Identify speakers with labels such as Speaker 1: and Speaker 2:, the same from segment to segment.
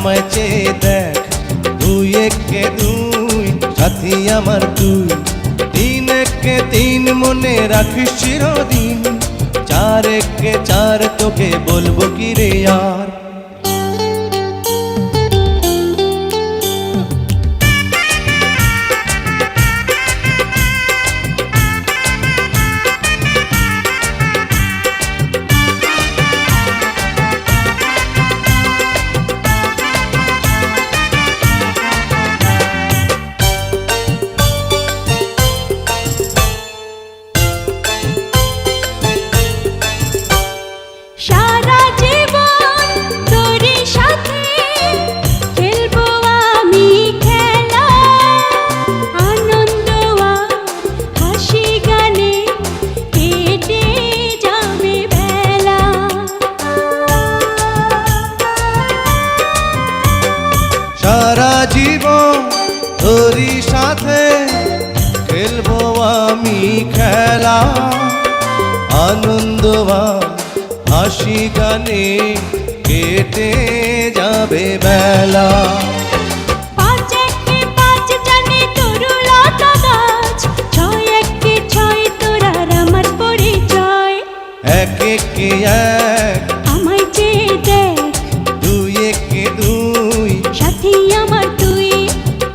Speaker 1: আমায় চেয়ে দেখ, দুই একে দুই সাথী আমার তুই, তিন একে তিন মনে রাখিস চিরদিন, চার একে চার তোকে বলবো কি রে আর।
Speaker 2: সারা জীবন তোরই সাথে খেলবো আমি খেলা, আনন্দ আর হাসি গানে কেটে যাবে বেলা।
Speaker 1: সারা জীবন তোরই সাথে খেলবো আমি খেলা, আনন্দ আর হাসি গানে কেটে যাবে বেলা।
Speaker 2: পাঁচ একে পাঁচ জানে তরুলতা গাছ, ছয় একে ছয় তোর আর আমার পরিচয়।
Speaker 1: এক একে এক
Speaker 2: আমায় চেয়ে দেখ,
Speaker 1: দুই একে দুই
Speaker 2: সাথী আমার তুই,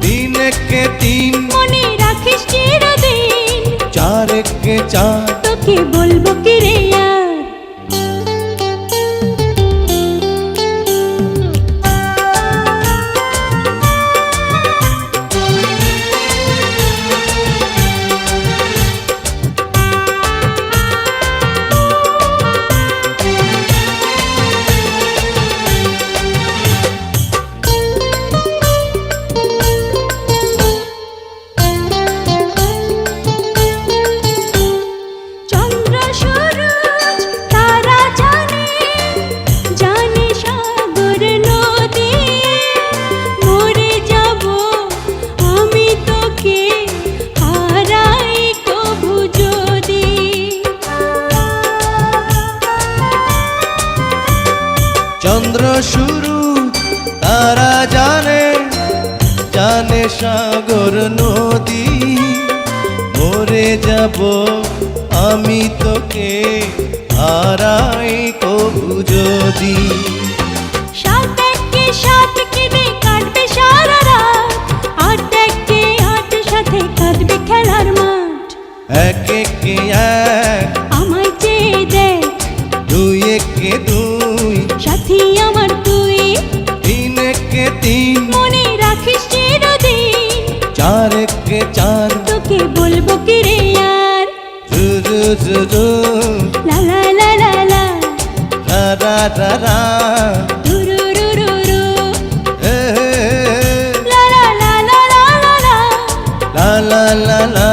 Speaker 1: তিন একে তিন
Speaker 2: মনে রাখিস চিরদিন,
Speaker 1: চার একে চার
Speaker 2: তোকে বলবো কি রে আর। চন্দ্র সূরজ তারা জানে, জানে সাগর নদী, মরে যাব আমি তোকে হারাই কভু যদি।
Speaker 1: চন্দ্র শুরু তারা জানে, জানে সাগর নদী, মরে যাব আমি তোকে হারাই কভু যদি।
Speaker 2: সাত একে সাত কেঁদে কাটবে সারা রাত, আট একে আট সাথে কাঁদবে খেলার মাঠ।
Speaker 1: এক একে এক
Speaker 2: আমায় চেয়ে দেখ,
Speaker 1: দুই একে দুই
Speaker 2: সাথী আমার তুই,
Speaker 1: তিন একে তিন
Speaker 2: মনে রাখিস চিরদিন,
Speaker 1: চার একে চার
Speaker 2: তোকে বলবো কি রে আর।
Speaker 1: জু জু জু জু
Speaker 2: লা লা লা লা লা,
Speaker 1: রা রা রা রা
Speaker 2: দুরুরুরুরু,
Speaker 1: হে হে হে
Speaker 2: লা লা লা লা লা লা,
Speaker 1: লা লা লা লা